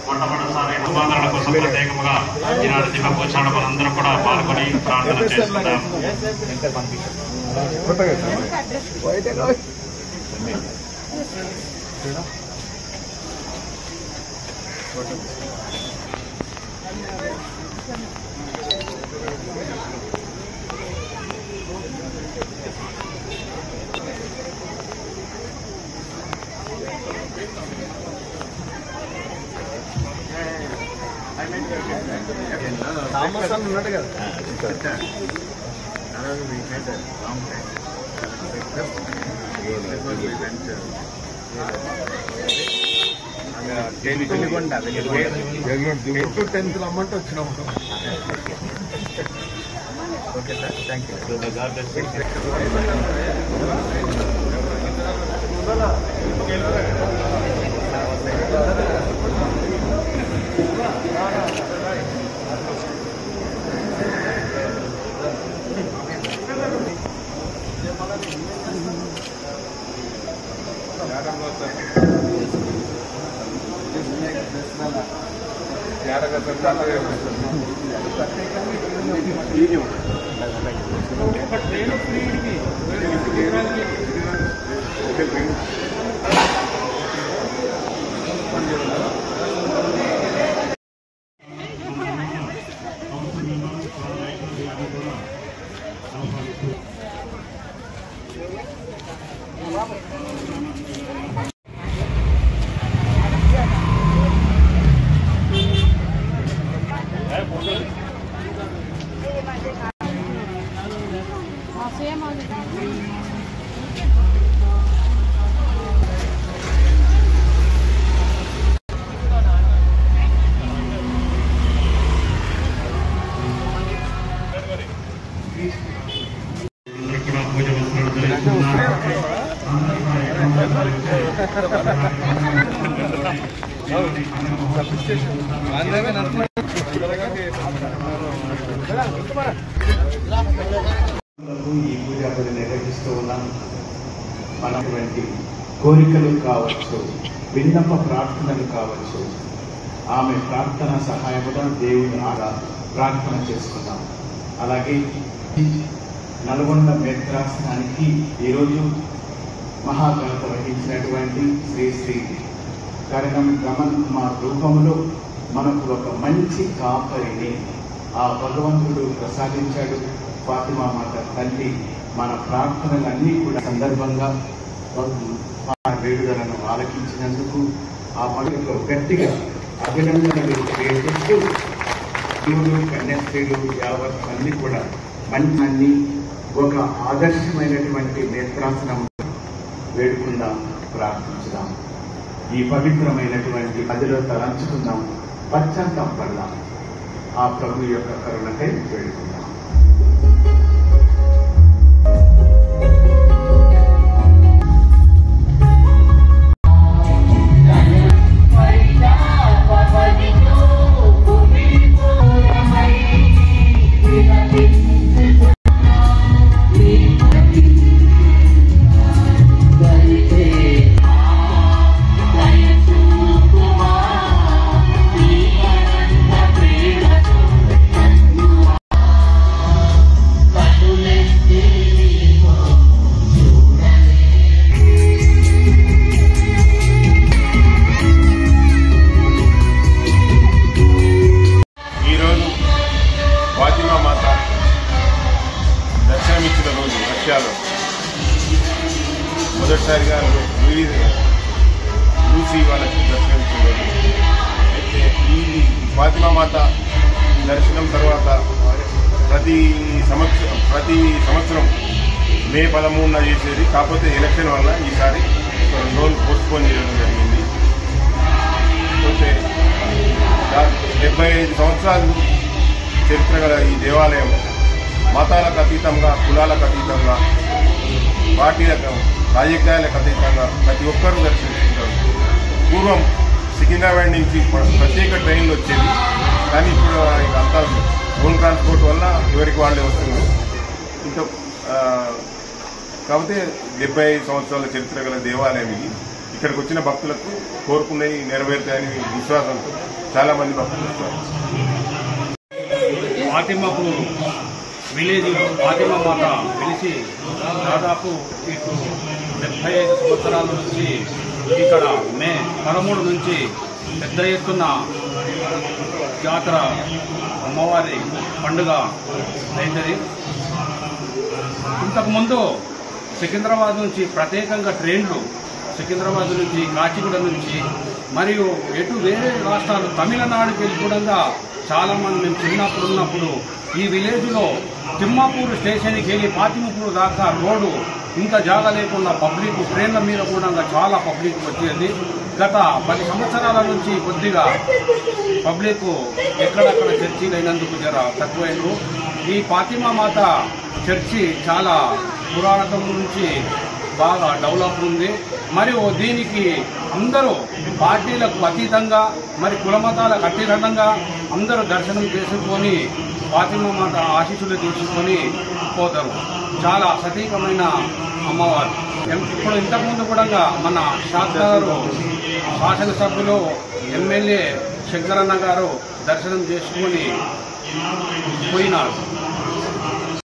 మొట్టమొదటిసారి శుభాకాంక్షల కోసం ప్రత్యేకంగా ఈనాడు దివ్య పూజాడ మనందరం కూడా పాల్గొని ప్రార్థన చేస్తున్నాం. టెన్త్ రమ్మంటే వచ్చినాము. ఓకే సార్, థ్యాంక్ ఈ పూజా పూజ నిర్వహిస్తూ ఉన్నాం. మనటువంటి కోరికలు కావచ్చు, విన్నప ప్రార్థనలు కావచ్చు, ఆమె ప్రార్థన సహాయముగా దేవుని ప్రార్థన చేసుకున్నాం. అలాగే నల్గొండ మేత్రాసనానికి ఈరోజు మహాఘనత వహించినటువంటి శ్రీ శ్రీ కరణం రమణ్ కుమార్ రూపంలో మనకు ఒక మంచి కాపరిని ఆ భగవంతుడు ప్రసాదించాడు. ఫాతిమా మాత తల్లి మన ప్రార్థనలన్నీ కూడా సందర్భంగా వేడుదలను ఆలకించినందుకు ఆ పండుగలో గట్టిగా అభినందనలు తెలియజేస్తూ స్త్రీలు, కన్యాస్త్రీలు యావత్ అన్ని కూడా మంచి ఒక ఆదర్శమైనటువంటి నేత్రాసనం వేడుకుందాం, ప్రార్థించుదాం. ఈ పవిత్రమైనటువంటి గదిలో తలంచుకుందాం, పశ్చాత్తాపడదాం. ఆ ప్రభు యొక్క కరుణకై వేడుకుందాం. మొదటిసారిగా చూసి వాళ్ళకి దర్శనమిస్తున్నారు. అయితే ఈ ఫాతిమా మాత దర్శనం తర్వాత ప్రతి సంవత్సరం మే 13న చేసేది. కాకపోతే ఎలక్షన్ వల్ల ఈసారి 2 రోజులు పోస్ట్పోన్ చేయడం జరిగింది. అయితే 75 సంవత్సరాలు చరిత్ర గల ఈ దేవాలయం మతాలకు అతీతంగా, కులాలకు అతీతంగా, పార్టీలకు, రాజకీయాలకు అతీతంగా ప్రతి ఒక్కరూ దర్శించుకుంటారు. పూర్వం సికింద్రాబాద్ నుంచి ప్రత్యేక ట్రైన్లు వచ్చేవి, కానీ ఇప్పుడు అంతా ఓన్ ట్రాన్స్పోర్ట్ వల్ల ఎవరికి వాళ్ళే వస్తున్నారు. ఇంకా కాకపోతే 75 సంవత్సరాల చరిత్ర గల దేవాలయం ఇది. ఇక్కడికి వచ్చిన భక్తులకు కోరుకున్నవి నెరవేరుతాయని విశ్వాసంతో చాలా మంది భక్తులు వస్తారు. ఫాతిమాపూర్ విలేజ్లో ఫాతిమా మాత వెలిసి దాదాపు ఇటు 75 సంవత్సరాల నుంచి ఇక్కడ మే 13 నుంచి పెద్ద ఎత్తున జాతర అమ్మవారి పండుగ అయింది. ఇంతకుముందు సికింద్రాబాద్ నుంచి ప్రత్యేకంగా ట్రైన్లు సికింద్రాబాద్ నుంచి, కాచిగూడ నుంచి మరియు ఎటు వేరే రాష్ట్రాలు తమిళనాడుకి వెళ్ళిపోవడంగా చాలామంది మేము చిన్నప్పుడు ఉన్నప్పుడు ఈ విలేజ్లో తిమ్మాపూర్ స్టేషన్కి వెళ్ళి ఫాతిమాపూర్ దాకా రోడ్డు ఇంకా జాగా లేకుండా పబ్లిక్ ట్రైన్ల మీద కూడా చాలా పబ్లిక్ వచ్చేది. గత 10 సంవత్సరాల నుంచి కొద్దిగా పబ్లిక్ ఎక్కడక్కడ చర్చీలు అయినందుకు జర తక్కువైంది. ఈ ఫాతిమా మాత చర్చి చాలా పురాతనం నుంచి బాగా డెవలప్ ఉంది. మరియు దీనికి అందరూ పార్టీలకు అతీతంగా, మరి కులమతాలకు అతీతంగా అందరూ దర్శనం చేసుకొని ఫాతిమా మాత ఆశీస్సులు తీసుకొని పోతారు. చాలా సతీకమైన అమ్మవారు. ఇప్పుడు ఇంతకుముందు కూడా మన శాసనగారు, శాసనసభ్యులు, ఎమ్మెల్యే శంకరన్న గారు దర్శనం చేసుకొని పోయినారు.